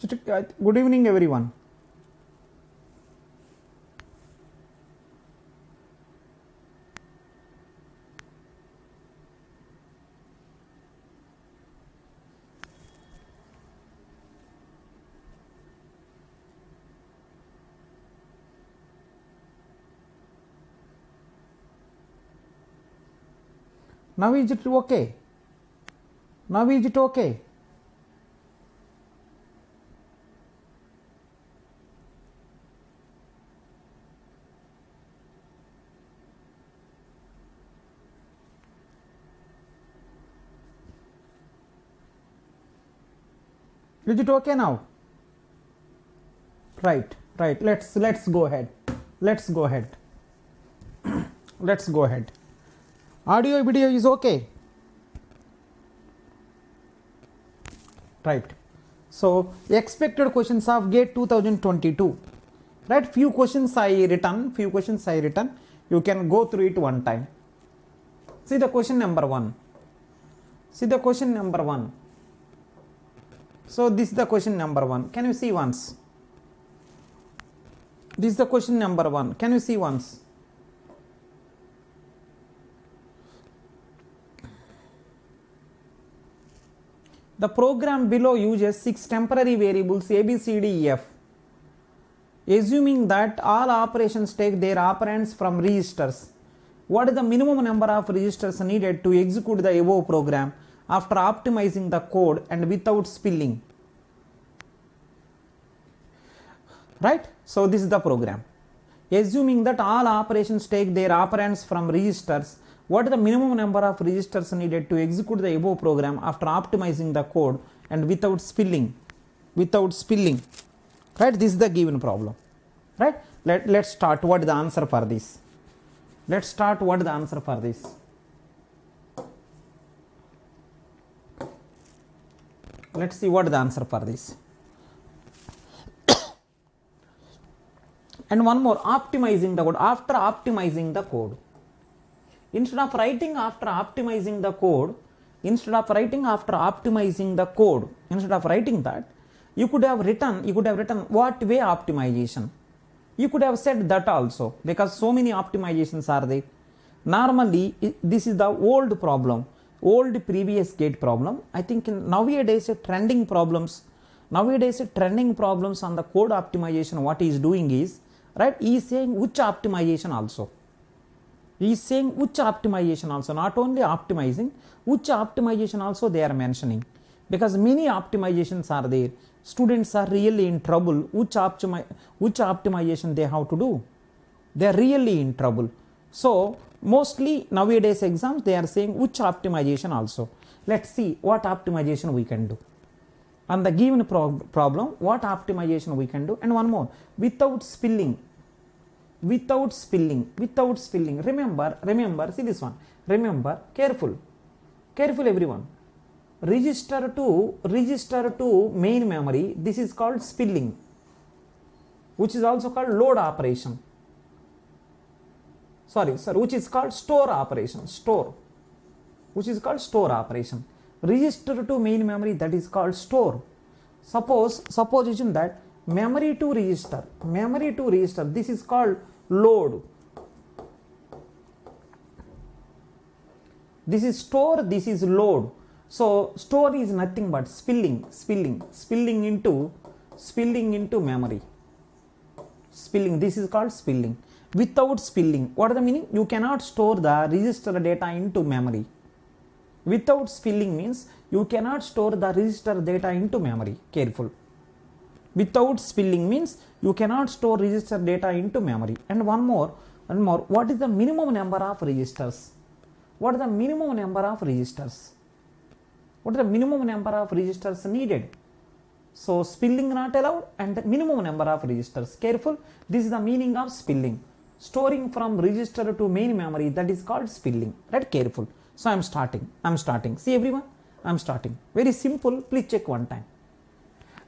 Good evening, everyone. Now is it okay? Now is it okay? Is it okay now? Right. Let's go ahead. Let's go ahead. Audio video is okay. Right. So expected questions of GATE 2022. Right. Few questions I written. You can go through it one time. See the question number 1. So this is the question number 1. Can you see once? This is the question number 1. Can you see once? The program below uses 6 temporary variables A, B, C, D, E, F. Assuming that all operations take their operands from registers, what is the minimum number of registers needed to execute the above program after optimizing the code and without spilling? Right? So this is the program. Assuming that all operations take their operands from registers, what is the minimum number of registers needed to execute the above program after optimizing the code and without spilling? Right? This is the given problem. Right? Let's start. What is the answer for this? Let's see what is the answer for this. And one more, optimizing the code. After optimizing the code, instead of writing after optimizing that, you could have written what way optimization. You could have said that also, because so many optimizations are there. Normally this is the old previous GATE problem. I think nowadays trending problems on the code optimization, what he is doing is, right, he is saying which optimization also. Not only optimizing, which optimization also they are mentioning, because many optimizations are there. Students are really in trouble. Which optimization they have to do? They are really in trouble. So mostly nowadays exams they are saying which optimization also. Let's see what optimization we can do. On the given problem, what optimization we can do. And one more, without spilling. Remember, see this one. Remember, careful everyone. Register to main memory, this is called spilling, which is also called load operation. Which is called store operation. Register to main memory, that is called store. Supposition that memory to register, this is called load. This is store, this is load. So store is nothing but spilling into memory. This is called spilling. Without spilling, what is the meaning? You cannot store the register data into memory. Without spilling means you cannot store the register data into memory. Careful. Without spilling means you cannot store register data into memory. And one more, what is the minimum number of registers? What is the minimum number of registers needed? So spilling not allowed, and the minimum number of registers. Careful, this is the meaning of spilling. Storing from register to main memory, that is called spilling. Right? Careful. So I am starting. See everyone, I am starting. Very simple. Please check one time.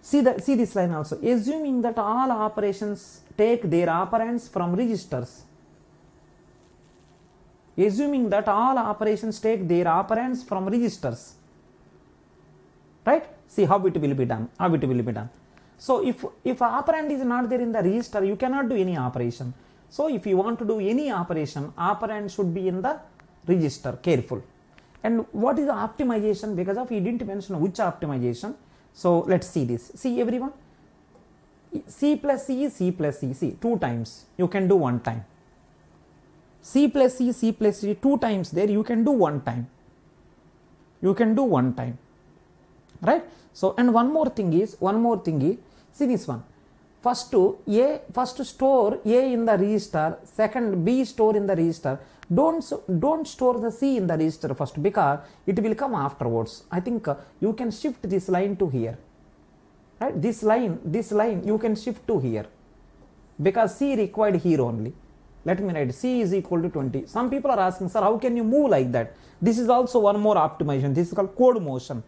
See this line also. Assuming that all operations take their operands from registers. Right? See how it will be done. So if operand is not there in the register, you cannot do any operation. So if you want to do any operation, operand should be in the register. Careful. And what is the optimization? Because of he didn't mention which optimization. So let's see this. See everyone, C plus C is C plus C. See, 2 times you can do 1 time. C plus C, C plus C 2 times there, you can do 1 time. You can do 1 time, right? So, and one more thing is, see this one. First store A in the register, second B store in the register. Don't store the C in the register first, because it will come afterwards. I think you can shift this line to here, right? This line you can shift to here, because C required here only. Let me write C is equal to 20. Some people are asking, sir, how can you move like that? This is also one more optimization. This is called code motion.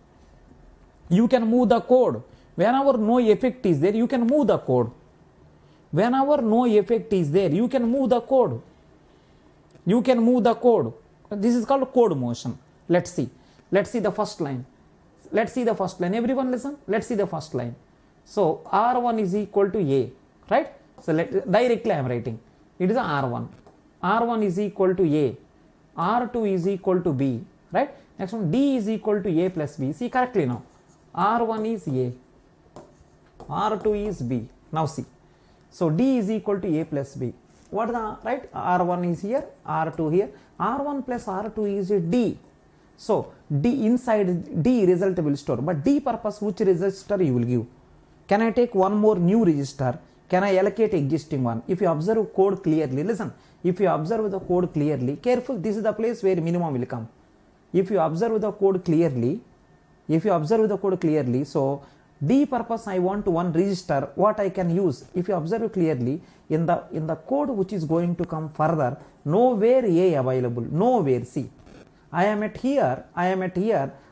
You can move the code. Whenever no effect is there, you can move the code. Whenever no effect is there, you can move the code. You can move the code. This is called code motion. Let's see the first line. Everyone listen. Let's see the first line. So R1 is equal to A, right? So directly I am writing. It is R1. R1 is equal to A. R2 is equal to B, right? Next one, D is equal to A plus B. See correctly now. R1 is A. R2 is B. Now see. So D is equal to A plus B. What the, right? R1 is here, R2 here. R1 plus R2 is D. So D, inside D result will store. But D purpose, which register you will give? Can I take one more new register? Can I allocate existing one? If you observe code clearly, listen. If you observe the code clearly, careful, this is the place where minimum will come. If you observe the code clearly, so D purpose I want one register, what I can use? If you observe clearly, in the code which is going to come further, nowhere A available, nowhere. See, I am at here,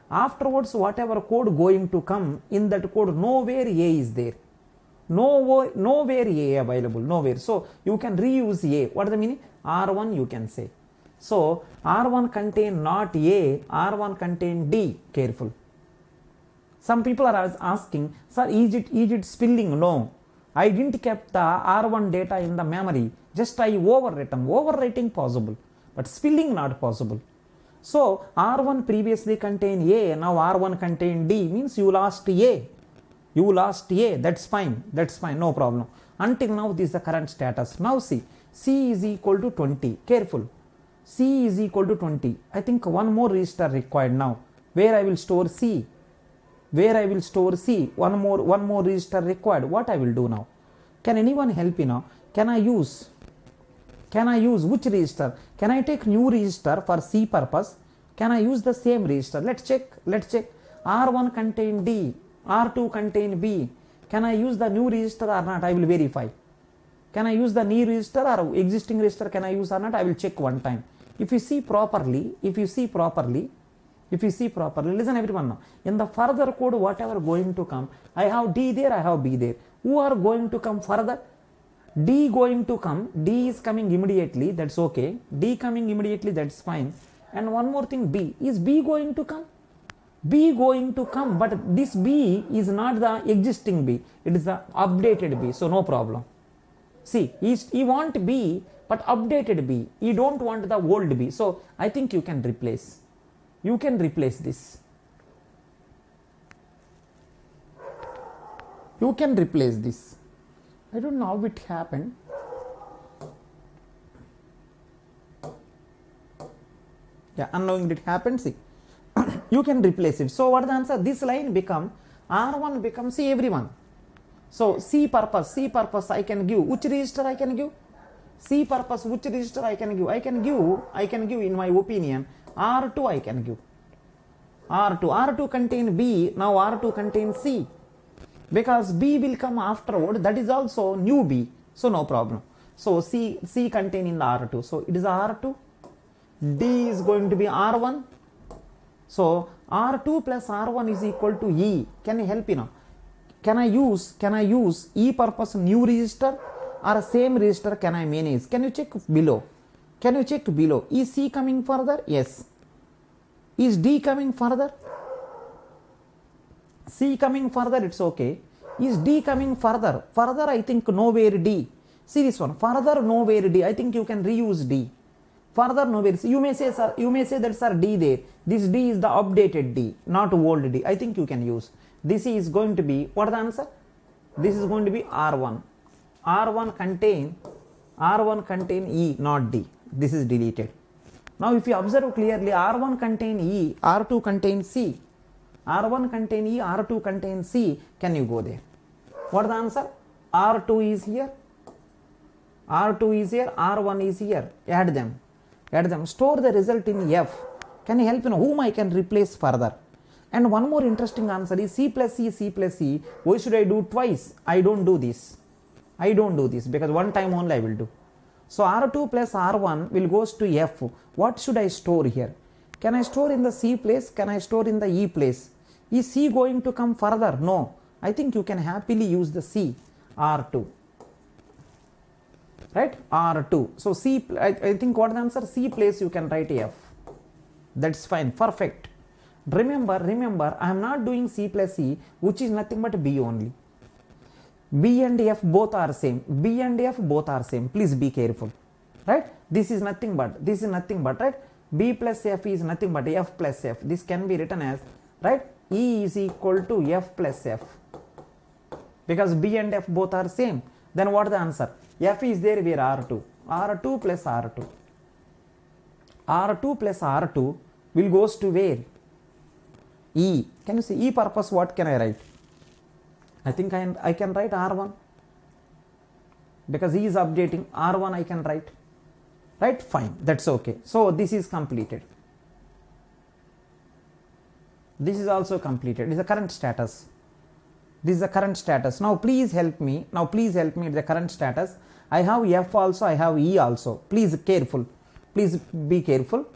afterwards whatever code going to come, in that code nowhere A is there. Nowhere A available, nowhere. So you can reuse A. What is the meaning? R1 you can say. So R1 contain not A, R1 contain D. Careful. Some people are asking, sir, is it spilling? No, I didn't kept the R1 data in the memory. Just I overwritten. Overwriting possible, but spilling not possible. So R1 previously contain A, now R1 contain D, means you lost A. That's fine, no problem. Until now this is the current status. Now see, C is equal to 20. Careful, C is equal to 20. I think one more register required now. Where I will store C? One more register required. What I will do now? Can anyone help me now? Can I use which register? Can I take new register for C purpose? Can I use the same register? Let's check. R1 contain D, R2 contain B. Can I use the new register or not? I will verify. Can I use the new register or existing register? Can I use or not? I will check one time. If you see properly, listen everyone now. In the further code, whatever going to come, I have D there, I have B there. Who are going to come further? D going to come. D is coming immediately. That's okay. D coming immediately. That's fine. And one more thing, B. Is B going to come? B going to come, but this B is not the existing B. It is the updated B. So no problem. See, he want B, but updated B. He don't want the old B. So I think you can replace. This. You can replace this. I don't know how it happened. Yeah, unknowing it happened. See, you can replace it. So what is the answer? This line become R1 becomes C everyone. So C purpose I can give. Which register I can give? C purpose, which register I can give? I can give in my opinion R2 I can give. R2 contain B, now R2 contain C. Because B will come afterward, that is also new B. So no problem. So C contain in the R2. So it is R2. D is going to be R1. So R2 plus R1 is equal to E. Can you help me now? Can I use E purpose new register or same register can I manage? Can you check below? Is C coming further? Yes. Is D coming further? C coming further, it's okay. Is D coming further? Further, I think nowhere D. See this one. Further, nowhere D. I think you can reuse D. Further, nowhere. You may say, sir, you may say that, sir, D there. This D is the updated D, not old D. I think you can use. This is going to be, what is the answer? This is going to be R1. R1 contain E, not D. This is deleted. Now, if you observe clearly, R1 contain E, R2 contains C. R1 contain E, R2 contains C. Can you go there? What is the answer? R2 is here. R2 is here. R1 is here. Add them. Add them. Store the result in F. Can you help whom I can replace further? And one more interesting answer is C plus C, C plus C. Why should I do twice? I don't do this. I don't do this because one time only I will do. So R2 plus R1 will goes to F. What should I store here? Can I store in the C place? Can I store in the E place? Is C going to come further? No. I think you can happily use the C, R2. Right? R2. So C, I think what the answer? C place you can write F. That's fine. Perfect. Remember, I am not doing C plus C, which is nothing but B only. B and F both are same. B and F both are same. Please be careful. Right? This is nothing but, right? B plus F is nothing but F plus F. This can be written as, right? E is equal to F plus F. Because B and F both are same. Then what is the answer? F is there where R2. R2 plus R2. R2 plus R2 will goes to where? E. Can you see E purpose? What can I write? I think I can write R1. Because E is updating. R1 I can write. Right? Fine. That's okay. So this is completed. This is also completed. This is the current status. This is the current status. Now please help me. At the current status. I have F also. I have E also. Please careful. Please be careful.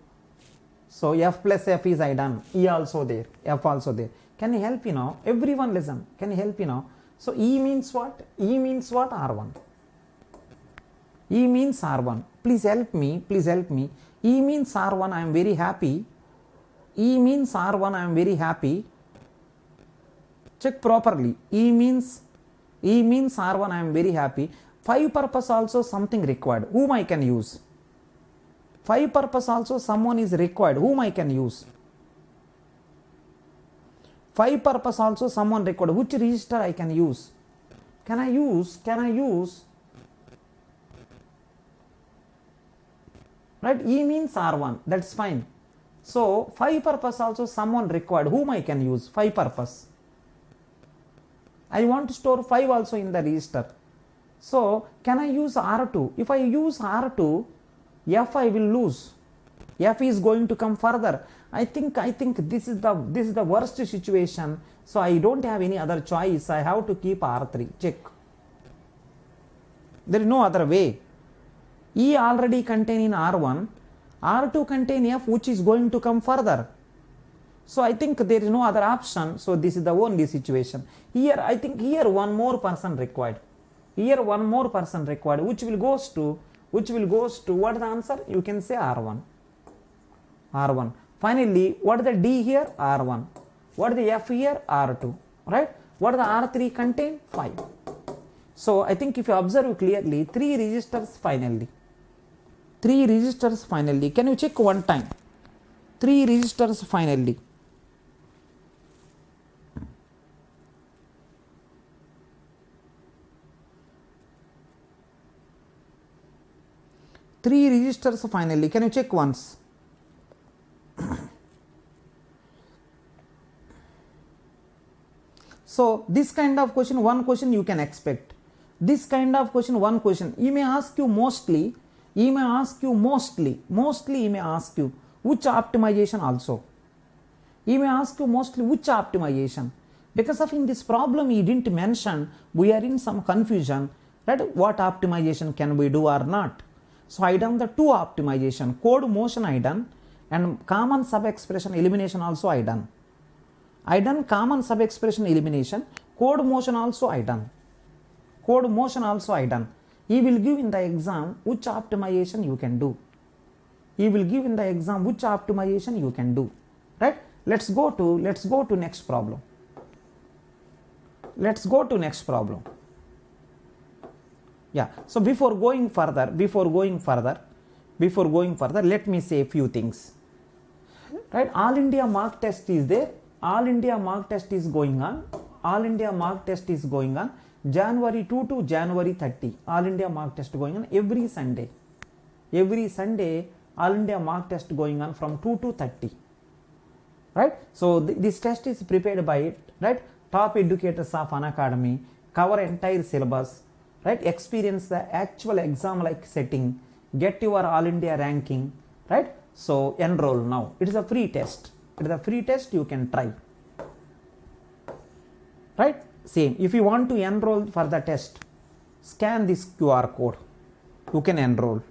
So F plus F is I done. E also there. F also there. Can you help me now? Everyone listen. Can you help me now? So E means what? E means what? R1. E means R1. Please help me. E means R1. I am very happy. E means R1. I am very happy. Check properly. E means R1. I am very happy. 5 purpose also something required. Whom I can use? 5 purpose also someone is required. Whom I can use? 5 purpose also someone required. Which register I can use? Can I use? Right? E means R1. That's fine. So 5 purpose also someone required. Whom I can use? 5 purpose. I want to store 5 also in the register. So can I use R2? If I use R2, F I will lose. F is going to come further. I think this is the worst situation. So I don't have any other choice. I have to keep R3. Check. There is no other way. E already contain in R1. R2 contain F, which is going to come further. So I think there is no other option. So this is the only situation. Here I think one more person required. Which will goes to what is the answer? You can say R1. Finally, what is the D here? R1. What is the F here? R2. Right? What is the R3 contain? 5. So I think if you observe clearly, 3 registers finally. Can you check one time? 3 registers finally. Can you check once? So this kind of question, one question you can expect. This kind of question, one question. He may ask you mostly, which optimization also. He may ask you mostly which optimization. Because of in this problem he didn't mention, we are in some confusion, right? What optimization can we do or not? So I done the 2 optimization, code motion I done, and common sub expression elimination also I done. Common sub expression elimination, code motion also I done. He will give in the exam which optimization you can do. Right? Let's go to next problem. Let's go to next problem. Yeah, so before going further, let me say a few things. Right, All India mock test is there. All India mock test is going on. January 2 to January 30. All India mock test going on every Sunday. All India mock test going on from 2 to 30. Right, so this test is prepared by top educators of Unacademy, cover entire syllabus, right, experience the actual exam like setting, get your All India ranking, right. So enroll now. It is a free test. You can try. Right, same. If you want to enroll for the test, scan this QR code. You can enroll.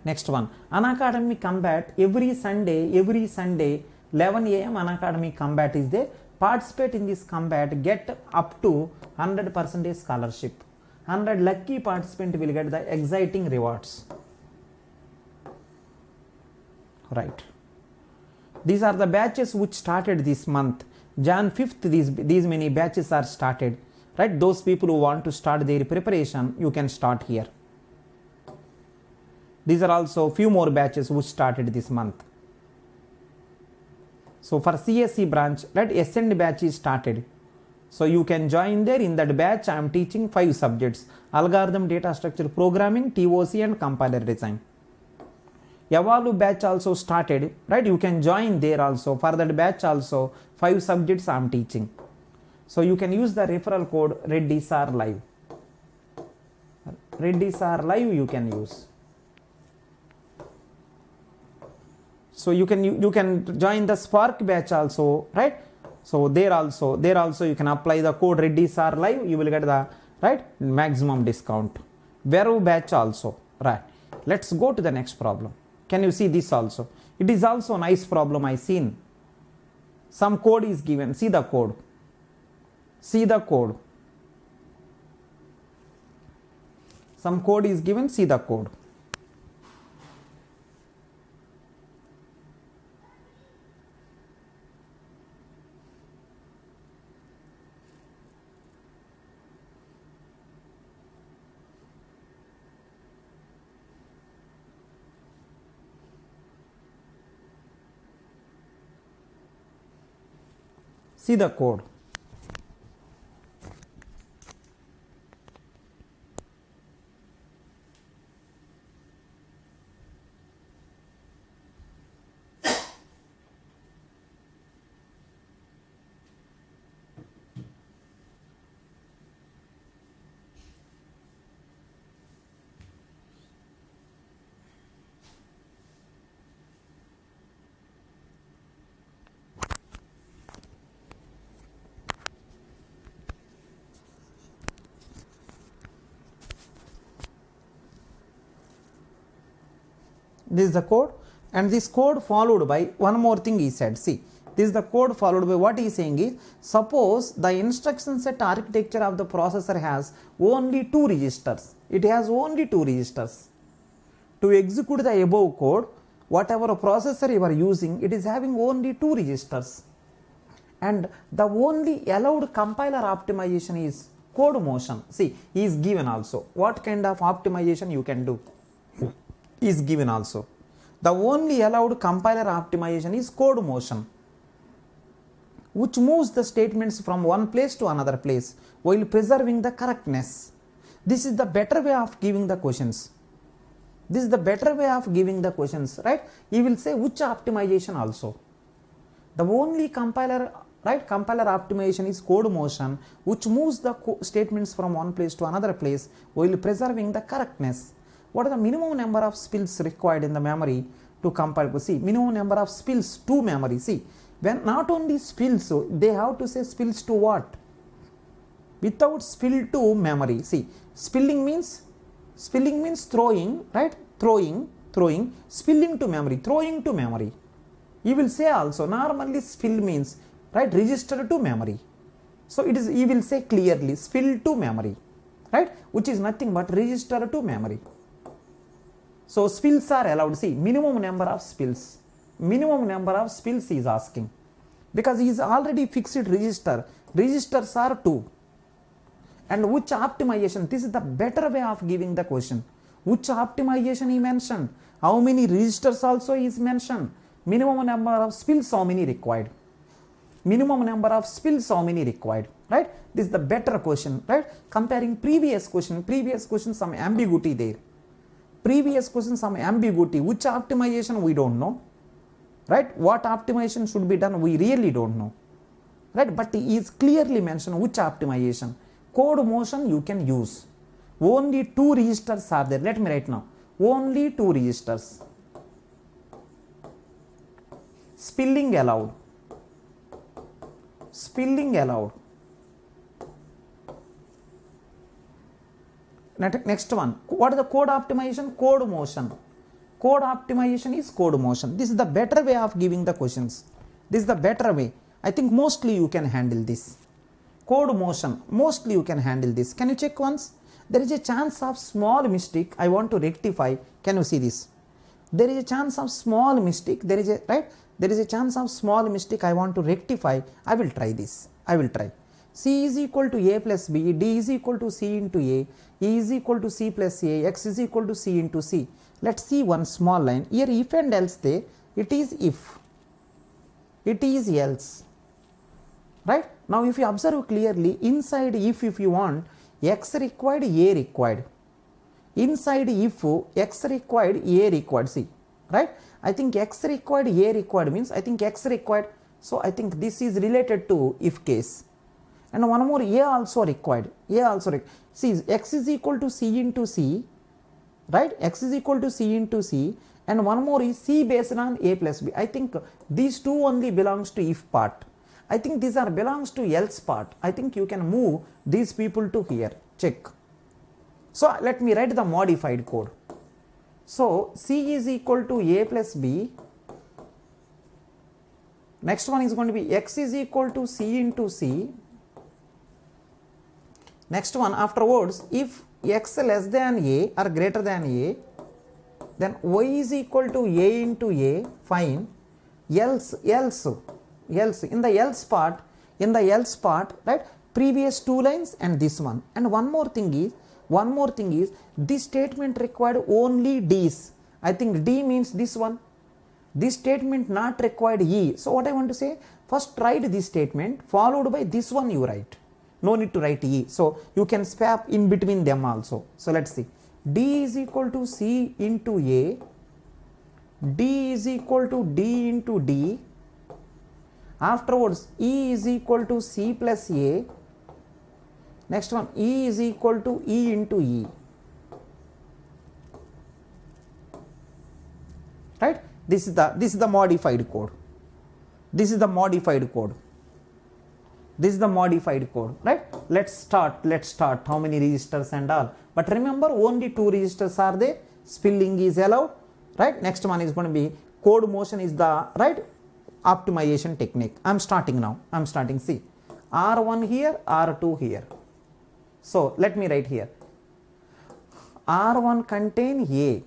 Next one, Unacademy combat every Sunday 11 a.m. Unacademy combat is there. Participate in this combat, get up to 100% scholarship. 100 lucky participant will get the exciting rewards. Right. These are the batches which started this month. Jan 5th, these many batches are started. Right. Those people who want to start their preparation, you can start here. These are also few more batches which started this month. So for CSE branch, right, Ascend batch is started. So you can join there. In that batch, I am teaching 5 subjects: algorithm, data structure programming, TOC and compiler design. Evalu batch also started, right? You can join there also. For that batch also, 5 subjects I am teaching. So you can use the referral code ReddySR Live. ReddySR Live you can use. So you can join the Spark batch also, right? So there also you can apply the code ReddySR Live. You will get the maximum discount. Vero batch also, right? Let's go to the next problem. Can you see this also? It is also a nice problem I seen. Some code is given. See the code. Some code is given. See the code. See the code. This is the code, and this code followed by one more thing he said. See, this is the code followed by what he is saying is, suppose the instruction set architecture of the processor has only 2 registers. It has only 2 registers. To execute the above code, whatever processor you are using, it is having only 2 registers. And the only allowed compiler optimization is code motion. See, he is given also. What kind of optimization you can do is given also. The only allowed compiler optimization is code motion, which moves the statements from one place to another place while preserving the correctness. This is the better way of giving the questions. Right? You will say which optimization also. The only compiler optimization is code motion, which moves the statements from one place to another place while preserving the correctness. What are the minimum number of spills required in the memory to compile? See, minimum number of spills to memory. See, when not only spills, so they have to say spills to what? Without spill to memory. See, spilling means throwing, right? Throwing, spilling to memory, throwing to memory. You will say also, normally spill means, right, register to memory. So it is, you will say clearly, spill to memory, right? Which is nothing but register to memory. So spills are allowed. See, minimum number of spills. minimum number of spills he is asking, because he is already fixed register. Registers are 2. And which optimization? This is the better way of giving the question. Which optimization he mentioned? How many registers also is mentioned? Minimum number of spills, how many required? Minimum number of spills, how many required? Right? This is the better question, right? Comparing previous question some ambiguity there. Previous question some ambiguity. Which optimization we don't know, right? What optimization should be done we really don't know, right? But he is clearly mentioned which optimization. Code motion you can use. Only 2 registers are there. Let me write now. Only 2 registers. Spilling allowed. Spilling allowed. Next one. What is the code optimization? Code motion. Code optimization is code motion. This is the better way of giving the questions. This is the better way. I think mostly you can handle this. Code motion. Mostly you can handle this. Can you check once? There is a chance of small mistake I want to rectify. Can you see this? There is a chance of small mistake. There is a chance of small mistake I want to rectify. I will try this. I will try. C is equal to A plus B, D is equal to C into A, E is equal to C plus A, X is equal to C into C. Let's see one small line. Here if and else there, it is if. It is else. Right? Now if you observe clearly, inside if you want, X required, A required. Inside if X required, A required. See, right? I think X required, A required means I think X required. So I think this is related to if case. And one more, A also required. A also required. See, X is equal to C into C. Right? X is equal to C into C. And one more is C based on A plus B. I think these two only belongs to if part. I think these are belongs to else part. I think you can move these people to here. Check. So let me write the modified code. So C is equal to A plus B. Next one is going to be X is equal to C into C. Next one afterwards, if X less than A or greater than A, then Y is equal to A into A, fine. Else, in the else part, right, previous 2 lines and this one. And one more thing is, this statement required only D's. I think D means this one. This statement not required E. So what I want to say, first write this statement, followed by this one you write. No need to write E. So you can swap in between them also. So let's see. D is equal to C into A. D is equal to D into D. Afterwards, E is equal to C plus A. Next one, E is equal to E into E. Right? This is the modified code. This is the modified code. This is the modified code, right? Let's start. How many registers and all. But remember, only 2 registers are there. Spilling is allowed, right? Next one is going to be code motion is the right optimization technique. I'm starting now. See, R1 here, R2 here. So let me write here. R1 contain A,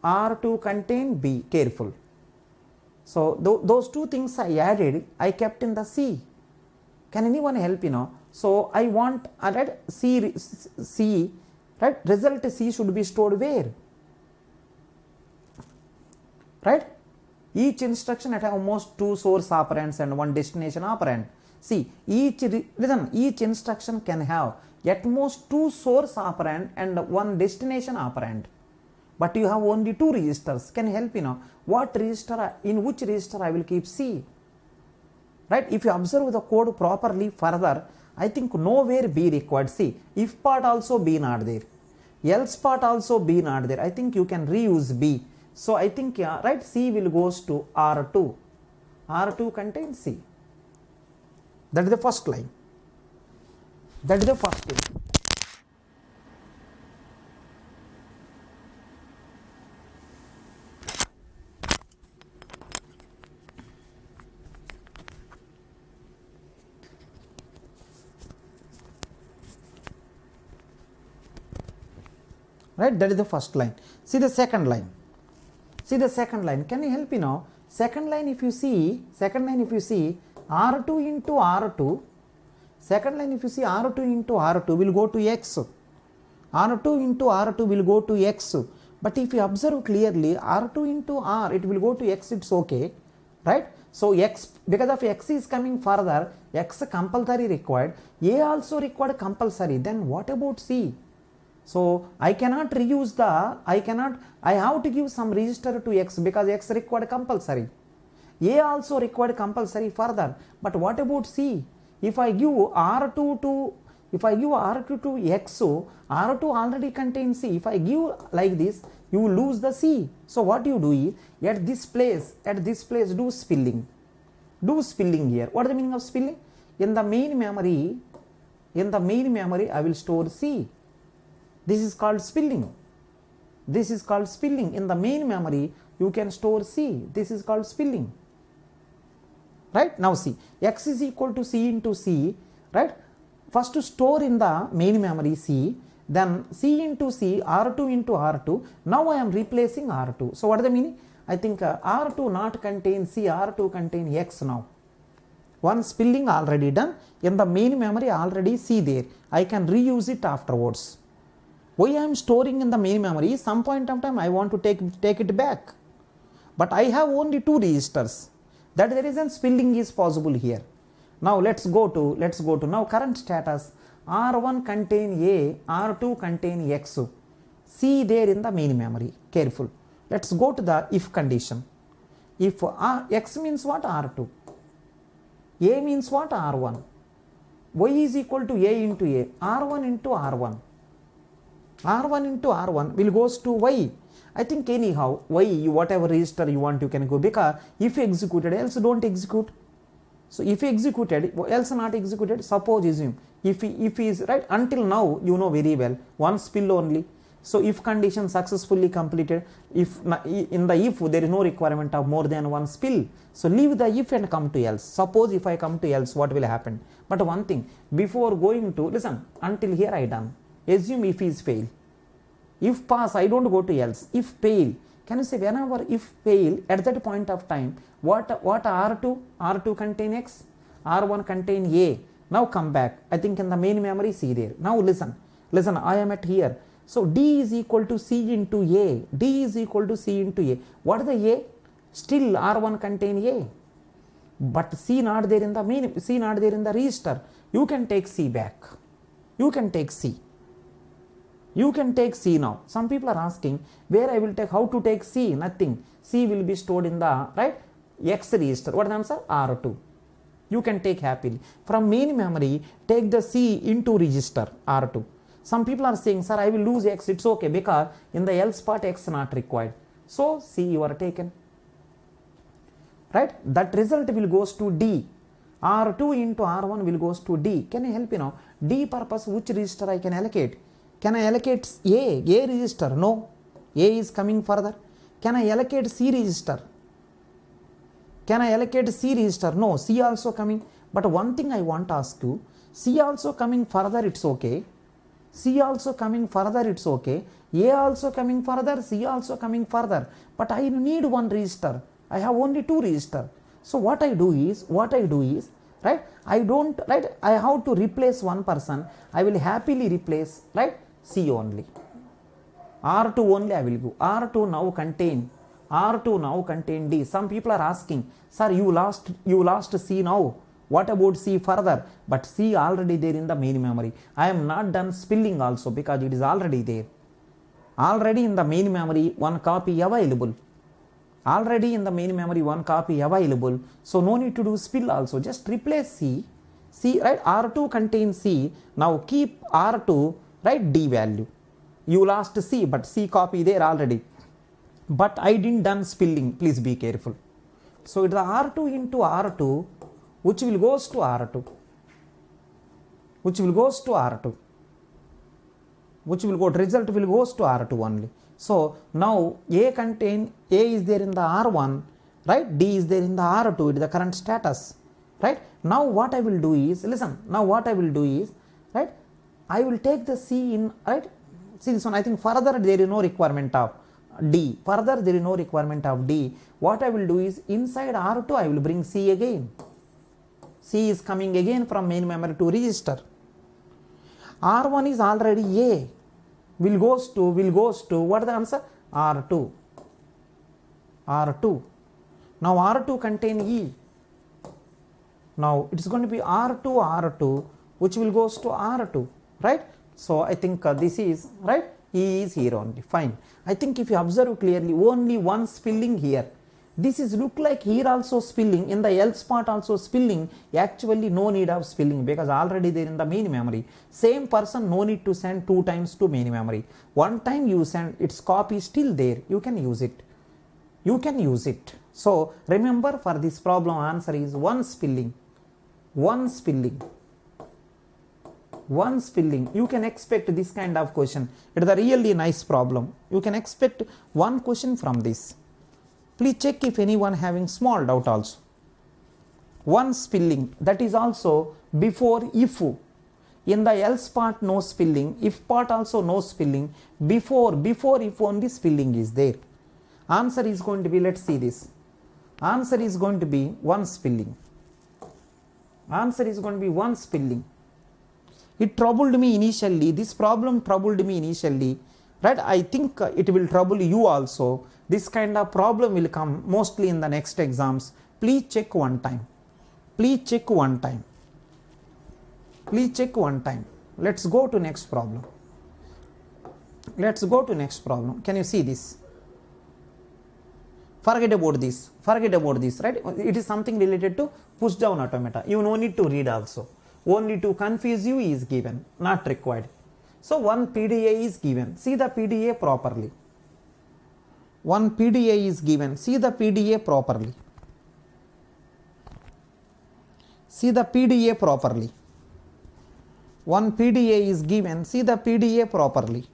R2 contain B. Careful. So those 2 things I added, I kept in the C. Can anyone help? So I want right, C, right? Result C should be stored where? Right? Each instruction at almost 2 source operands and 1 destination operand. See, each instruction can have at most 2 source operand and 1 destination operand. But you have only 2 registers. Can you help? What register, in which register I will keep C? Right? If you observe the code properly further, I think nowhere B required. See, if part also B not there, else part also B not there. I think you can reuse B. So I think right, C will goes to R2. R2 contains C. That is the first line. That is the first thing. Right, that is the first line. See the second line. Can you help? Second line if you see, R2 into R2, second line if you see R2 into R2 will go to X. R2 into R2 will go to X. But if you observe clearly, R2 into R, it will go to X, it's okay, right? So X, because of X is coming further, X compulsory required, A also required compulsory, then what about C? So I cannot reuse I have to give some register to X because X required compulsory. A also required compulsory further, but what about C? If I give R2 to X, so R2 already contains C. If I give like this, you lose the C. So what you do is, at this place do spilling. Do spilling here. What is the meaning of spilling? In the main memory I will store C. This is called spilling. In the main memory you can store C. This is called spilling. Right? Now see, X is equal to C into C, right? First to store in the main memory C, then C into C, R2 into R2. Now I am replacing R2. So what is the meaning? I think R2 not contain C, R2 contain X now. One spilling already done. In the main memory already C there. I can reuse it afterwards. Why I am storing in the main memory? Some point of time I want to take it back. But I have only 2 registers. That the reason spilling is possible here. Now let's go to now current status. R1 contain A, R2 contain X. C there in the main memory. Careful. Let's go to the if condition. If X means what? R2. A means what? R1. Y is equal to A into A. R1 into R1. R1 into R1 will goes to Y. I think anyhow, Y, whatever register you want, you can go, because if executed, else don't execute. So if executed, else not executed, suppose assume, if is right, until now you know very well, one spill only. So if condition successfully completed, if in the if there is no requirement of more than one spill, so leave the if and come to else. Suppose if I come to else, what will happen? But one thing, before going to, listen, until here I done, assume if is fail. If pass, I don't go to else. If fail, can you say whenever if fail, at that point of time, what R2? R2 contain X, R1 contain A. Now come back. I think in the main memory C there. Now listen, I am at here. So D is equal to C into A. D is equal to C into A. What is the A? Still R1 contain A. But C not there in the main, C not there in the register. You can take C back. You can take C. You can take C now. Some people are asking where I will take, how to take C? Nothing. C will be stored in the right X register. What is the answer? R2. You can take happily. From main memory, take the C into register R2. Some people are saying, sir, I will lose X. It's okay because in the else part X not required. So C you are taken. Right? That result will goes to D. R2 into R1 will goes to D. Can I help you now? D purpose, which register I can allocate? Can I allocate A register? No. A is coming further. Can I allocate C register? Can I allocate C register? No. C also coming. But one thing I want to ask you, C also coming further, it's okay. C also coming further, it's okay. A also coming further, C also coming further. But I need one register. I have only 2 register. So what I do is, right? I have to replace one person. I will happily replace, right? C only. R2 only I will go. R2 now contain D. Some people are asking, sir, you lost C now. What about C further? But C already there in the main memory. I am not done spilling also because it is already there. Already in the main memory one copy available. So no need to do spill also. Just replace C. Right? R2 contains C. Now keep R2. Right, D value. You lost C, but C copy there already. But I didn't done spilling. Please be careful. So it's the R2 into R2, which will goes to R2. Result will goes to R2 only. So now A is there in the R1, right? D is there in the R2. It is the current status, right? Now what I will do is, right? I will take the C in, right? See this one, I think further there is no requirement of D. Further there is no requirement of D. What I will do is inside R2 I will bring C again. C is coming again from main memory to register. R1 is already A. Will goes to what is the answer? R2. R2. Now R2 contain E. Now it is going to be R2 which will goes to R2, right? So I think this is right. E is here only. Fine. I think if you observe clearly, only one spelling here. This is look like here also spelling, in the else part also spelling. Actually no need of spelling because already there in the main memory. Same person no need to send 2 times to main memory. One time you send, its copy is still there. You can use it. You can use it. So remember, for this problem answer is one spelling. One spelling. One spelling. You can expect this kind of question. It is a really nice problem. You can expect one question from this. Please check if anyone having small doubt also. One spelling, that is also before if. In the else part no spelling, if part also no spelling, before if only spelling is there. Answer is going to be, let's see this. Answer is going to be one spelling. Answer is going to be one spelling. It troubled me initially. This problem troubled me initially. Right? I think it will trouble you also. This kind of problem will come mostly in the next exams. Please check one time. Please check one time. Please check one time. Let's go to next problem. Let's go to next problem. Can you see this? Forget about this. Forget about this, right? It is something related to push down automata. You no need to read also. Only to confuse you is given, not required. So one PDA is given. See the PDA properly. One PDA is given. See the PDA properly. See the PDA properly. One PDA is given. See the PDA properly.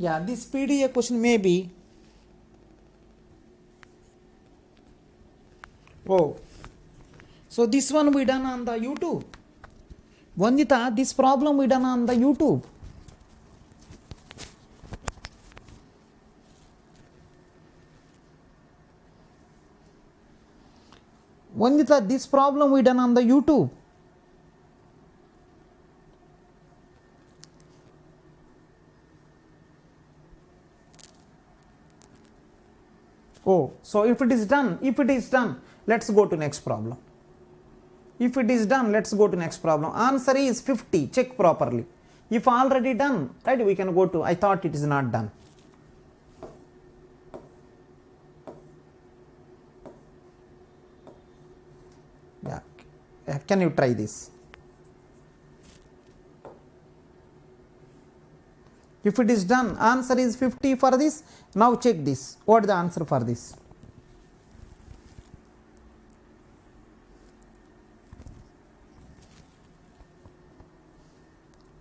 Yeah, this PDA question may be. Oh, so this one we done on the YouTube. Vandita, this problem we done on the YouTube. Vandita, this problem we done on the YouTube. Oh, so if it is done, let's go to next problem. If it is done, let's go to next problem. Answer is 50. Check properly. If already done, right, we can go to, I thought it is not done. Yeah, can you try this? If it is done, answer is 50 for this. Now check this. What is the answer for this?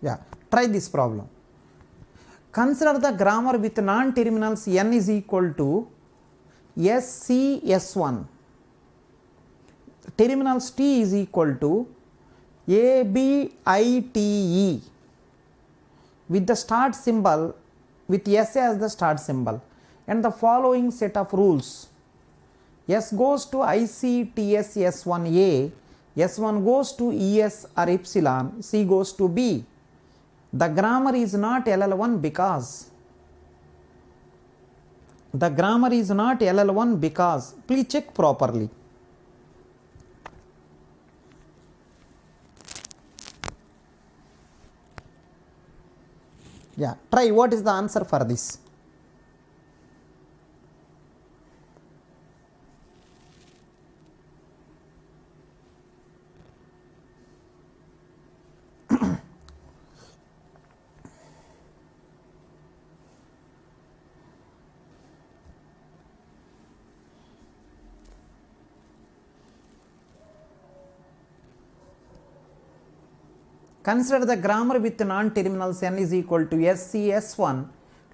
Yeah, try this problem. Consider the grammar with non-terminals n is equal to SC S1. Terminals T is equal to ABITE. With the start symbol, with S as the start symbol, and the following set of rules. S goes to ICTS S1A, S1 goes to ES or epsilon, C goes to B. The grammar is not LL1 because. The grammar is not LL1 because. Please check properly. Yeah, try. What is the answer for this? Consider the grammar with non-terminals n is equal to SC S1,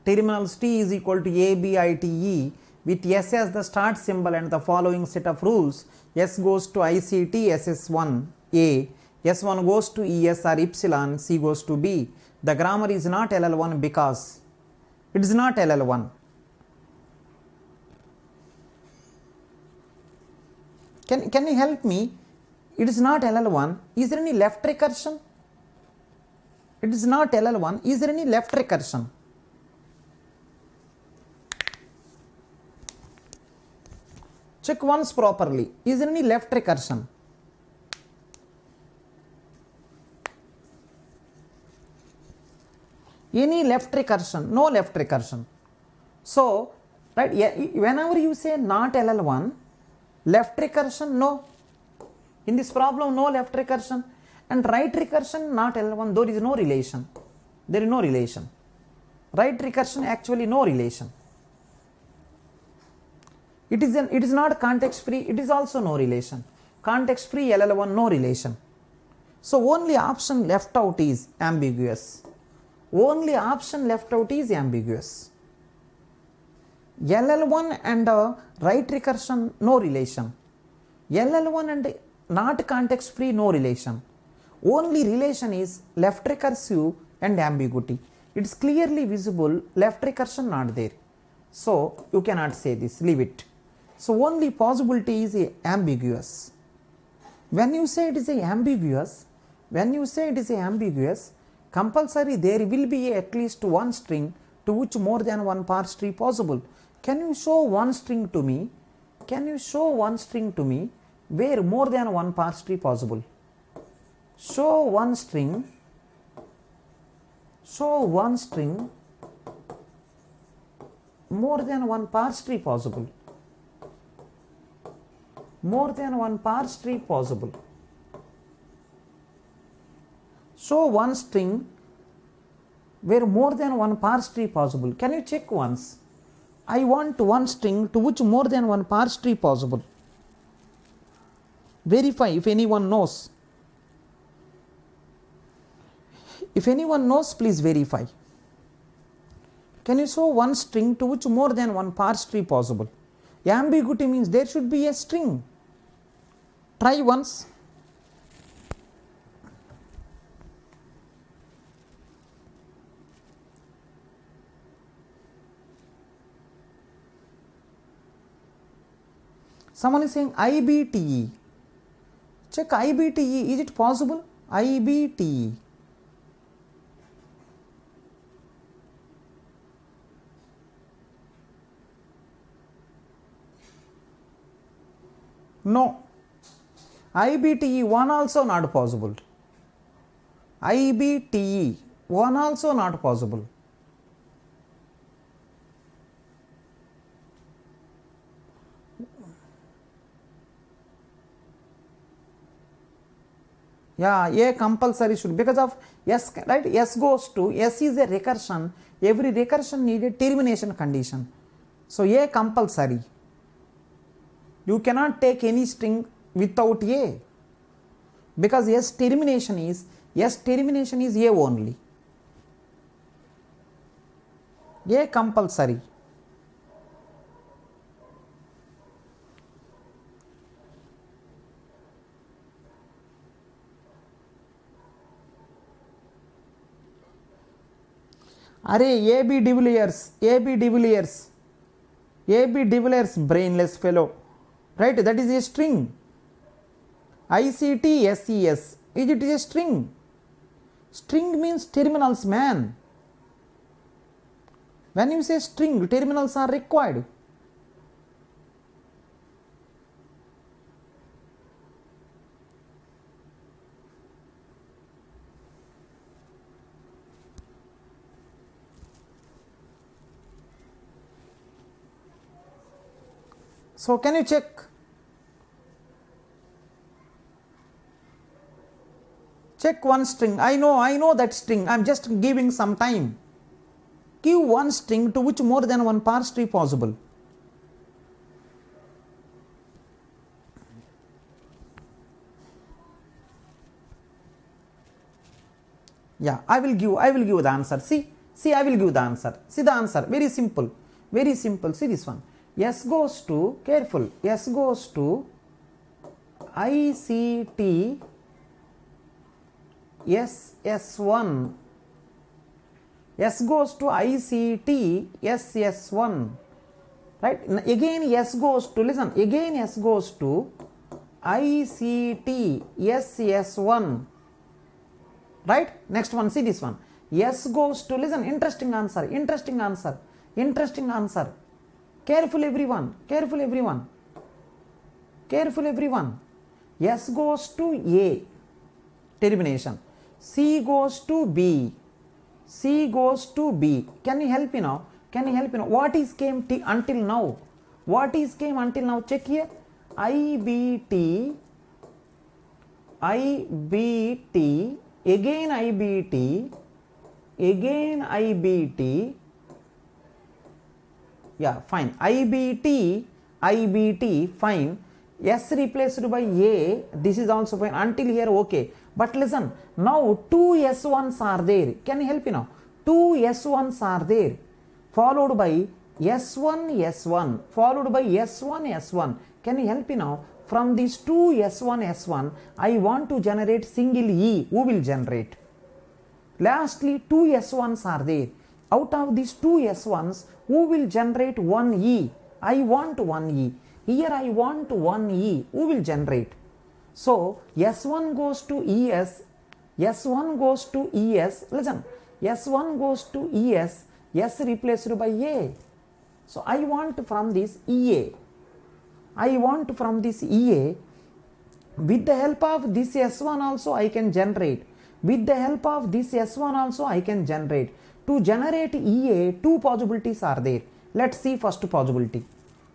terminals T is equal to A, B, I, T, E, with S as the start symbol and the following set of rules. S goes to ICT, SS1, A, S1 goes to ES or epsilon, C goes to B. The grammar is not LL1 because it is not LL1. Can you help me? It is not LL1. Is there any left recursion? It is not LL1. Is there any left recursion? Check once properly. Is there any left recursion? Any left recursion? No left recursion. So, right, whenever you say not LL1, left recursion, no. In this problem, no left recursion. And right recursion, not L1, there is no relation. There is no relation. Right recursion, actually no relation. It is not context free, it is also no relation. Context free LL1, no relation. So only option left out is ambiguous. Only option left out is ambiguous. LL1 and right recursion, no relation. LL1 and not context free, no relation. Only relation is left recursive and ambiguity. It is clearly visible, left recursion not there. So you cannot say this, leave it. So only possibility is ambiguous. When you say it is ambiguous, compulsory there will be at least one string to which more than one parse tree possible. Can you show one string to me? Can you show one string to me where more than one parse tree possible? Show one string more than one parse tree possible. More than one parse tree possible. Show one string where more than one parse tree possible. Can you check once? I want one string to which more than one parse tree possible. Verify if anyone knows. If anyone knows, please verify. Can you show one string to which more than one parse tree possible? Ambiguity means there should be a string. Try once. Someone is saying IBTE. Check IBTE. Is it possible? IBTE. No. IBTE 1 also not possible. IBTE 1 also not possible. Yeah, A compulsory should, because of S, right? S goes to, S is a recursion. Every recursion needs a termination condition. So A compulsory. You cannot take any string without A, because S termination is A only. A compulsory. Array AB de Villiers, brainless fellow, right? That is a string. ICT SES, it is a string. String means terminals, man. When you say string, terminals are required. So can you check? Check one string. I know that string. I am just giving some time. Give one string to which more than one parse tree possible. Yeah, I will give the answer. See, I will give the answer. See the answer. Very simple. Very simple. See this one. S goes to, careful, S goes to ICT SS1. S goes to ICT SS1. Right? Again S goes to, listen, again S goes to ICT SS1. Right? Next one, see this one. S goes to, listen, interesting answer. Careful everyone. S goes to A, termination. C goes to B. Can you help me now? What is came until now? Check here. IBT, again IBT. Yeah, fine. IBT, fine. S replaced by A, this is also fine. Until here, okay. But listen, now two S1s are there. Can you help me now? Two S1s are there. Followed by S1, followed by S1. Can you help me now? From these two S1, I want to generate single E. Who will generate? Lastly, two S1s are there. Out of these two S1s, who will generate one E? I want one E. Here I want one E. Who will generate? So S1 goes to ES. Listen, S1 goes to ES. S replaced by A. So I want from this EA. With the help of this S1 also I can generate. To generate EA, two possibilities are there. Let's see first possibility.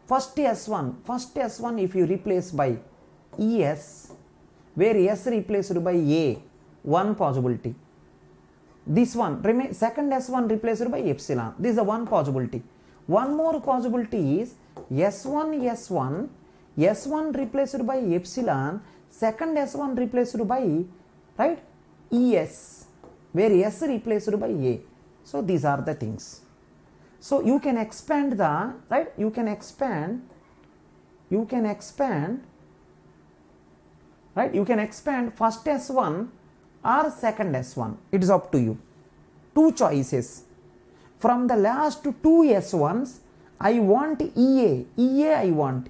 First S1 if you replace by ES, where S replaced by A, one possibility. This one, second S1 replaced by epsilon. This is the one possibility. One more possibility is S1 replaced by epsilon, second S1 replaced by, right, ES, where S replaced by A. So these are the things. So you can expand the, right, you can expand first S1 or second S1. It is up to you. Two choices. From the last two S1s, I want EA I want.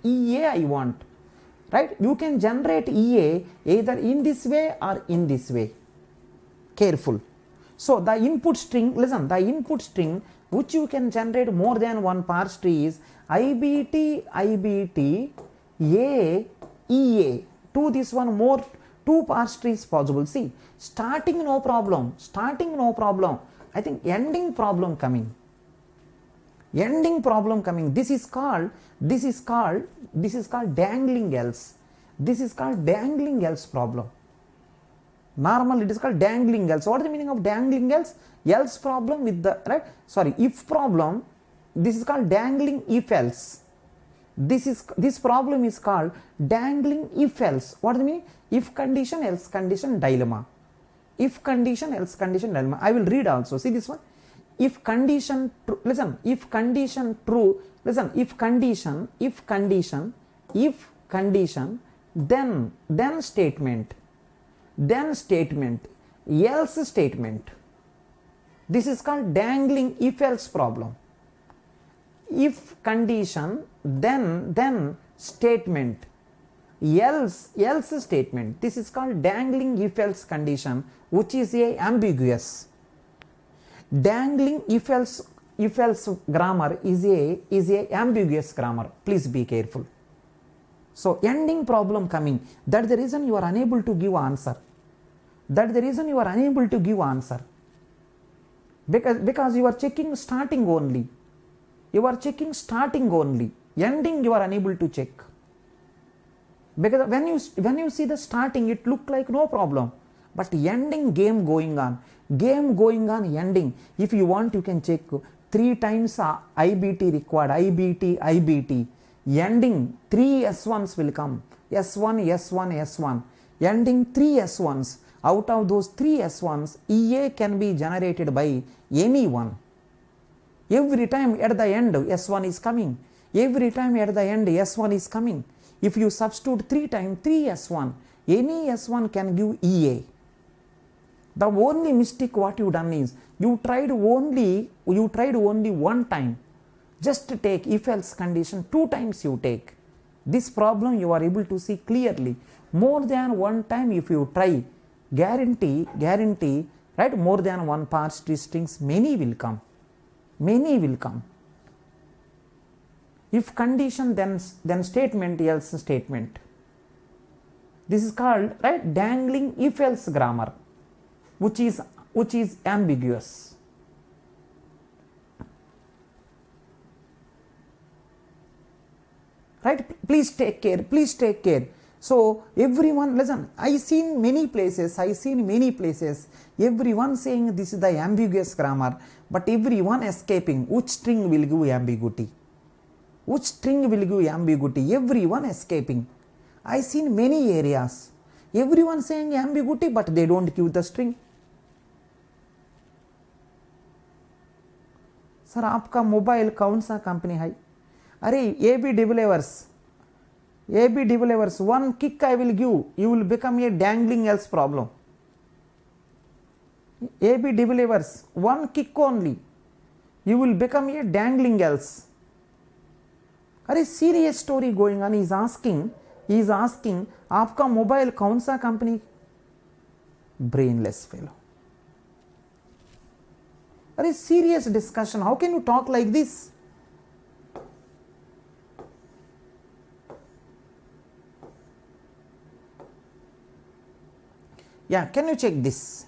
Right? You can generate EA either in this way or in this way. Careful. So the input string, listen, the input string which you can generate more than one parse tree is IBT, A, EA. To this one more, two parse trees possible. See, starting no problem. I think ending problem coming. This is called dangling else. This is called dangling else problem. Normally it is called dangling else. What is the meaning of dangling else? Else problem with the, right? Sorry, if problem. This is called dangling if else. This problem is called dangling if else. What does it mean? If condition, else condition, dilemma. If condition, else condition, dilemma. I will read also. See this one. If condition true, listen, if condition true, listen, if condition, then statement, else statement. This is called dangling if else problem. If condition, then statement, else statement. This is called dangling if else condition, which is a ambiguous. Dangling if else grammar is a ambiguous grammar. Please be careful. So ending problem coming, that the reason you are unable to give answer. That the reason you are unable to give answer. Because you are checking starting only. You are checking starting only. Ending you are unable to check. Because when you see the starting, it look like no problem. But ending, game going on. Game going on, ending. If you want, you can check 3 times IBT required. IBT. Ending 3 S1s will come. S1. Ending 3 S1s. Out of those 3 S1s, EA can be generated by anyone. Every time at the end, S1 is coming. Every time at the end, S1 is coming. If you substitute 3 times 3 S1, any S1 can give EA. The only mistake what you done is, you tried only one time. Just take if else condition, 2 times you take. This problem you are able to see clearly. More than one time if you try, guarantee, right? More than one parts strings, many will come. If condition, then statement, else statement. This is called, right, dangling if else grammar, which is ambiguous. Right? Please take care. So everyone, listen, I seen many places, everyone saying this is the ambiguous grammar, but everyone escaping. Which string will give ambiguity? Everyone escaping. I seen many areas. Everyone saying ambiguity, but they don't give the string. Sir, आपका mobile कौन सा company है? अरे AB developers, one kick I will give, you will become a dangling else problem. AB developers, one kick only, you will become a dangling else. अरे serious story going on. He is asking, आपका mobile कौन सा company? Brainless fellow. अरे serious discussion. How can you talk like this? Yeah, can you check this?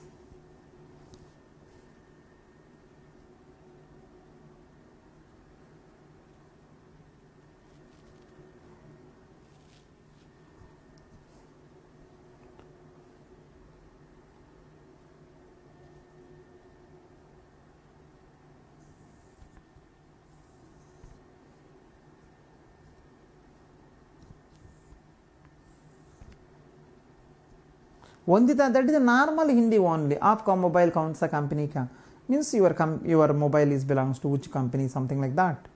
Vandita, that is a normal Hindi only. आपका mobile कौन सा company का? Means your mobile is belongs to which company, something like that.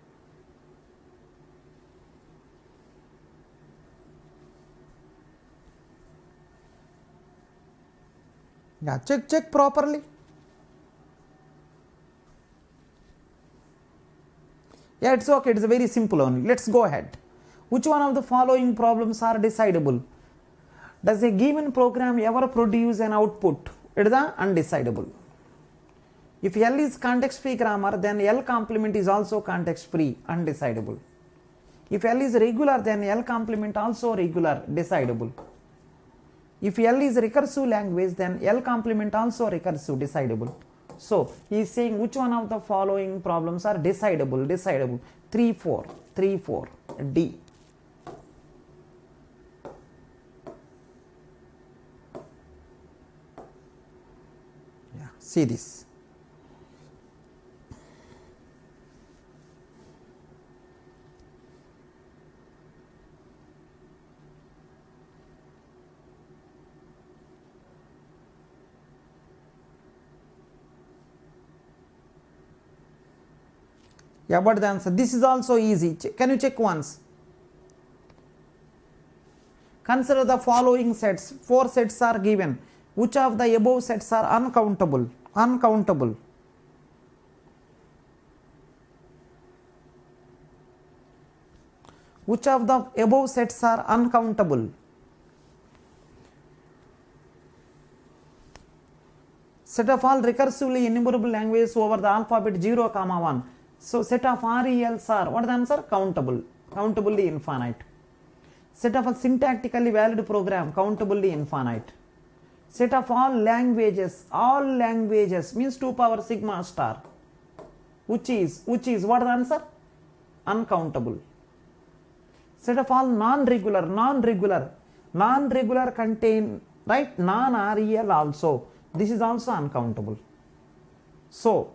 Yeah, check properly. Yeah, it's okay. It's very simple only. Let's go ahead. Which one of the following problems are decidable? Does a given program ever produce an output? It is undecidable. If L is context free grammar, then L complement is also context free, undecidable. If L is regular, then L complement also regular, decidable. If L is recursive language, then L complement also recursive, decidable. So he is saying which one of the following problems are decidable. 3, 4, D. See this. Yeah, but the answer, this is also easy. Can you check once? Consider the following sets. 4 sets are given. Which of the above sets are uncountable? Which of the above sets are uncountable? Set of all recursively enumerable languages over the alphabet 0, 1. So set of RELs are, what is the answer? Countable, countably infinite. Set of a syntactically valid program, countably infinite. Set of all languages means 2 power sigma star, which is what is the answer? Uncountable. Set of all non-regular contain, right, non-REL also, this is also uncountable. So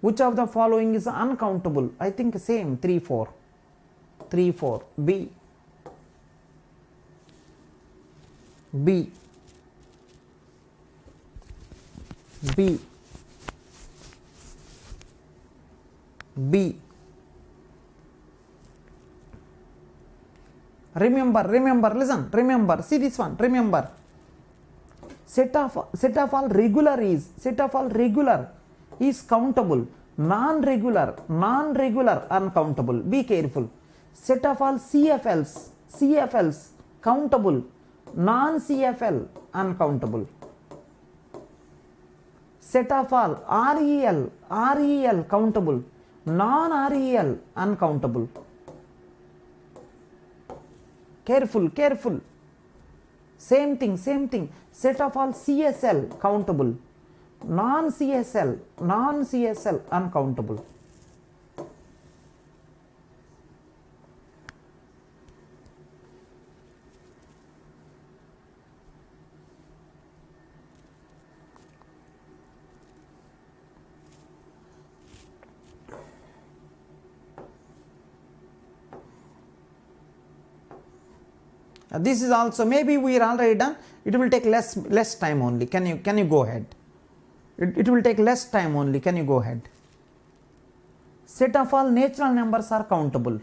which of the following is uncountable? I think same, 3, 4, B. Remember, see this one, remember. Set of all regular is countable, non-regular uncountable. Be careful. Set of all CFLs countable, non-CFL uncountable. Set of all REL countable, non-REL uncountable. Careful. Same thing. Set of all CSL countable, non-CSL uncountable. This is also, maybe we are already done. It will take less time only. Can you go ahead? It will take less time only. Can you go ahead? Set of all natural numbers are countable.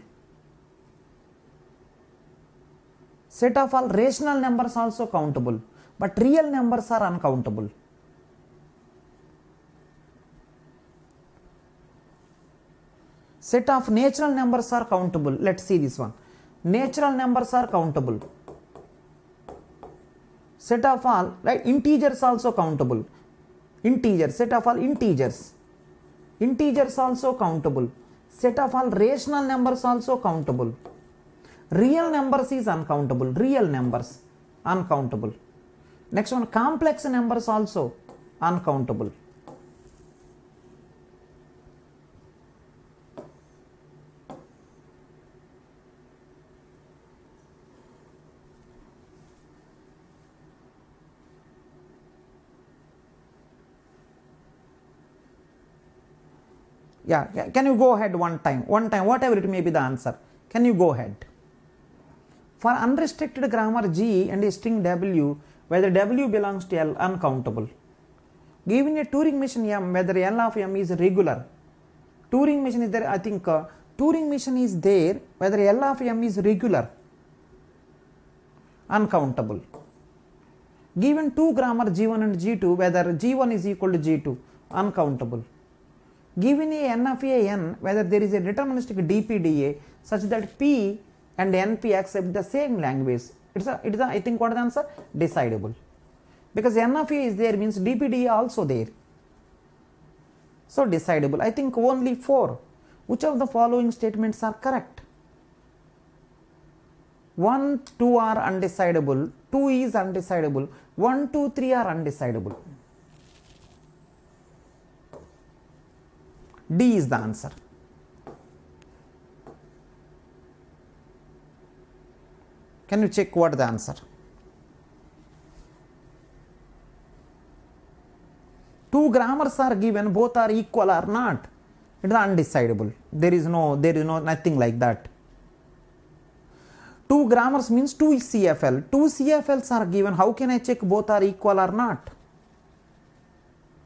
Set of all rational numbers also countable, but real numbers are uncountable. Set of natural numbers are countable. Let's see this one. Natural numbers are countable. Set of all, right, integers also countable. Set of all integers also countable. Set of all rational numbers also countable. Real numbers is uncountable. Next one, complex numbers also uncountable. Yeah, can you go ahead one time, whatever it may be the answer. Can you go ahead? For unrestricted grammar G and a string W, whether W belongs to L, uncountable. Given a Turing machine M, whether L of M is regular. Turing machine is there, I think Turing machine is there, whether L of M is regular, uncountable. Given two grammar G1 and G2, whether G1 is equal to G2, uncountable. Given a N of a N, whether there is a deterministic DPDA such that P and NP accept the same language, it's a I think what is the answer? Decidable. Because N of a is there means DPDA also there. So decidable. I think only 4. Which of the following statements are correct? 1, 2 are undecidable, 2 is undecidable, 1, 2, 3 are undecidable. D is the answer. Can you check what the answer? 2 grammars are given, both are equal or not. It is undecidable. There is no nothing like that. 2 grammars means 2 CFL. 2 CFLs are given. How can I check both are equal or not?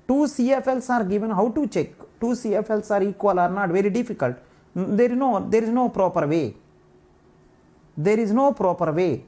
2 CFLs are given. How to check 2 CFLs are equal or not? Very difficult. There is no proper way. There is no proper way.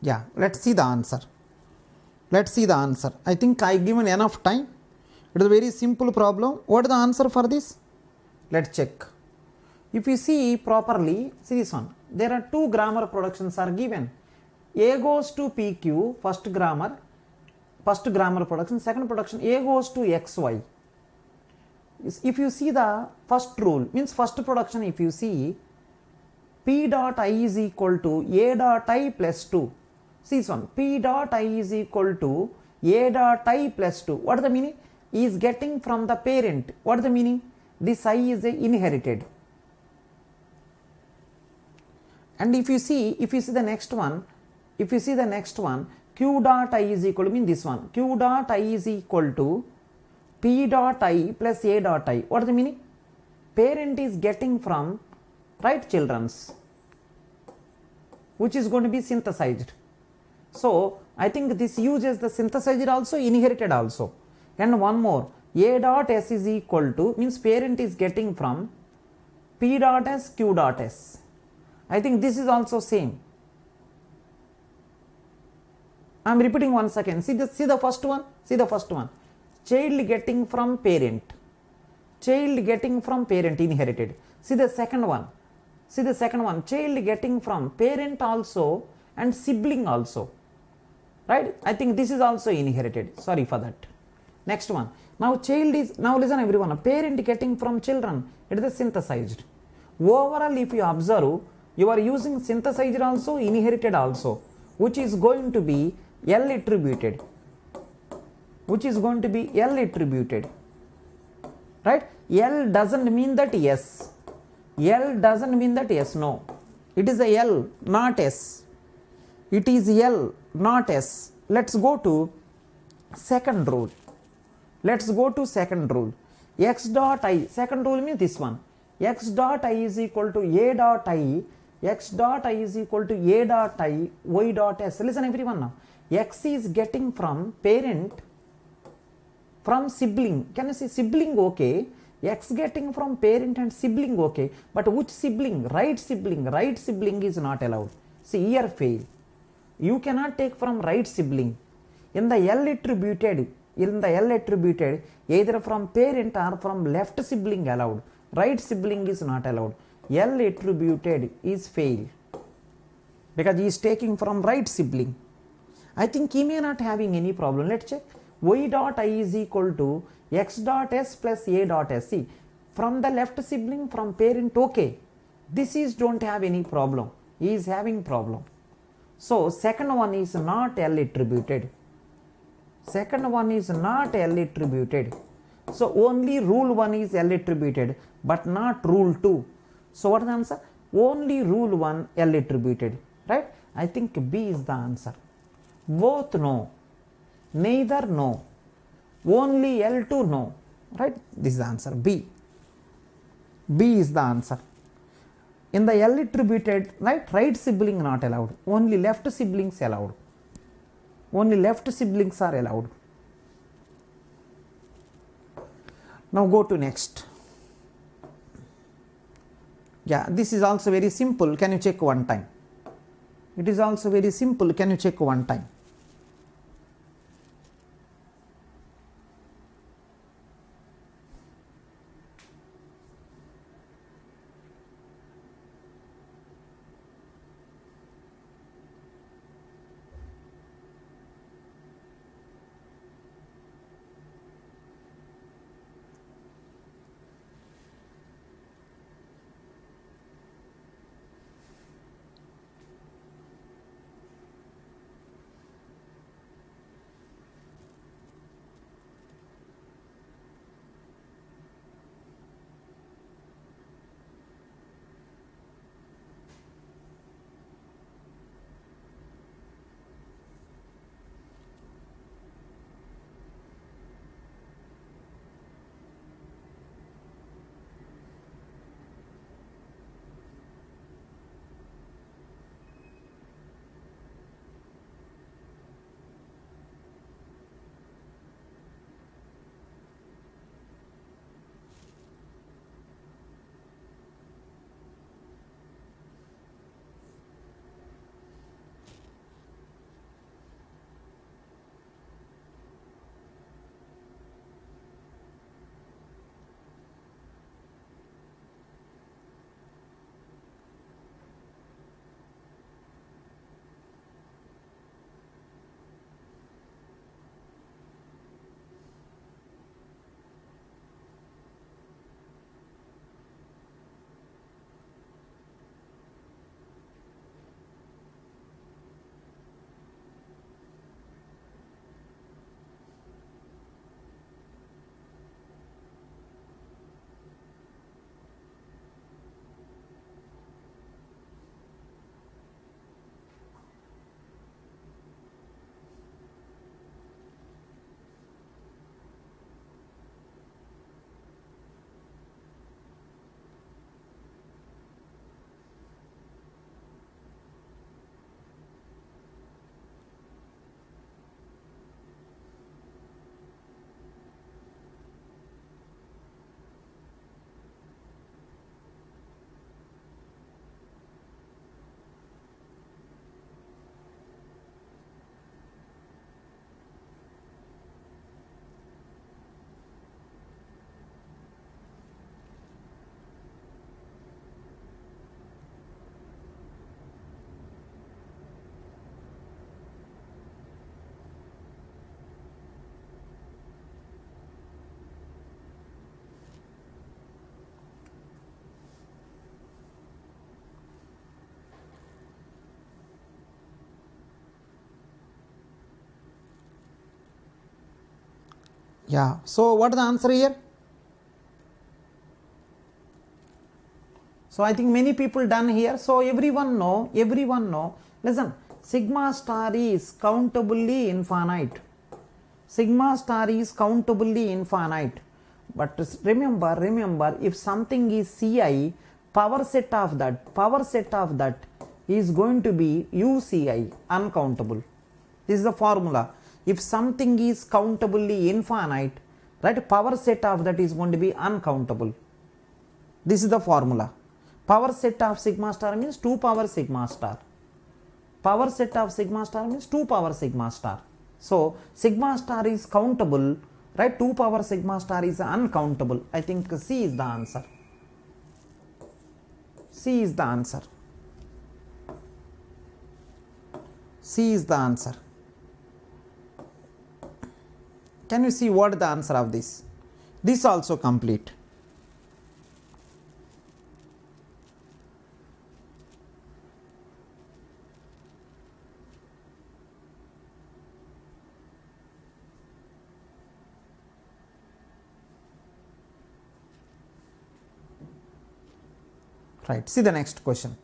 Yeah, let's see the answer. Let's see the answer. I think I given enough time. It is a very simple problem. What is the answer for this? Let's check. If you see properly, see this one. There are two grammar productions are given. A goes to PQ, first grammar production, second production A goes to XY. If you see the first rule, means first production, if you see P dot I is equal to A dot I plus 2. See this one, P dot I is equal to A dot I plus 2. What is the meaning? He is getting from the parent. What is the meaning? This I is inherited. And if you see the next one, Q dot I is equal to, mean this one, Q dot I is equal to P dot I plus A dot I. What is the meaning? Parent is getting from, right, children's, which is going to be synthesized. So I think this uses the synthesized also, inherited also. And one more, A dot S is equal to, means parent is getting from P dot S, Q dot S. I think this is also same. I am repeating once again. See the first one. Child getting from parent. Inherited. See the second one. Child getting from parent also and sibling also. Right? I think this is also inherited. Sorry for that. Next one. Now listen everyone. Parent getting from children. It is synthesized. Overall, if you observe, you are using synthesized also, inherited also, which is going to be L attributed. Right? L doesn't mean that yes. No. It is a L, not S. It is L, not S. Let's go to second rule. X dot I. Second rule means this one. X dot I is equal to A dot I. X dot I is equal to A dot I, Y dot S. Listen everyone now. X is getting from parent, from sibling. Can you see sibling? Okay. X getting from parent and sibling. Okay. But which sibling? Right sibling. Right sibling is not allowed. See here fail. You cannot take from right sibling. In the L attributed, either from parent or from left sibling allowed. Right sibling is not allowed. L attributed is fail because he is taking from right sibling. I think he may not having any problem. Let's check. Y dot I is equal to X dot S plus A dot S. See, from the left sibling, from parent, okay. This is don't have any problem. He is having problem. So second one is not L attributed. So only rule 1 is L attributed, but not rule 2. So what is the answer? Only rule 1 L attributed. Right? I think B is the answer. Both no. Neither no. Only L2 no. Right? This is the answer. B is the answer. In the L attributed, right sibling not allowed. Only left siblings allowed. Only left siblings are allowed. Now go to next. Yeah, this is also very simple. Can you check one time? It is also very simple. Can you check one time? Yeah, so what is the answer here? So I think many people done here. So everyone know, listen, sigma star is countably infinite. Sigma star is countably infinite. But remember, if something is Ci, power set of that is going to be UCI, uncountable. This is the formula. If something is countably infinite, right, power set of that is going to be uncountable. This is the formula. Power set of sigma star means 2 power sigma star. Power set of sigma star means 2 power sigma star. So sigma star is countable, right? 2 power sigma star is uncountable. I think C is the answer. C is the answer. C is the answer. Can you see what is the answer of this? This also complete. Right, see the next question.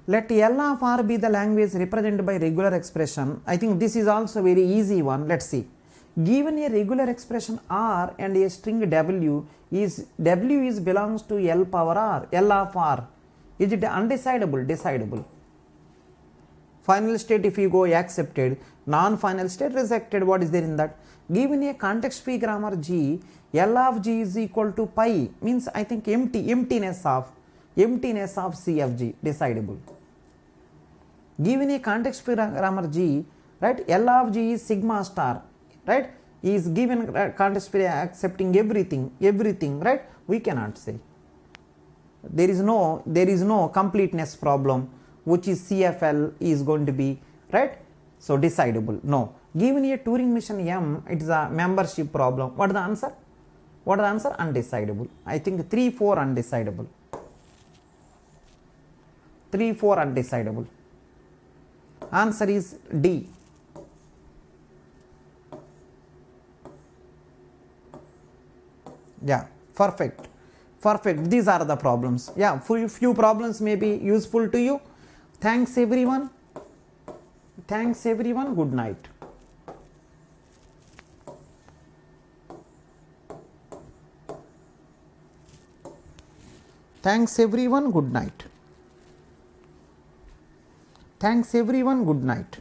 Let L of R be the language represented by regular expression. I think this is also very easy one. Let's see. Given a regular expression R and a string W is belongs to L power R, L of R. Is it undecidable? Decidable. Final state if you go accepted, non-final state rejected. What is there in that? Given a context free grammar G, L of G is equal to pi, means I think emptiness of C of G, decidable. Given a context free grammar G, right, L of G is sigma star, right, is given context free accepting everything, right, we cannot say. There is no completeness problem which is CFL is going to be, right, so decidable. No. Given a Turing mission M, it is a membership problem. What is the answer? Undecidable. I think 3, 4 undecidable. 3, 4 undecidable. Answer is D. Yeah, perfect. These are the problems. Yeah, few problems may be useful to you. Thanks everyone. Good night. Thanks everyone. Good night.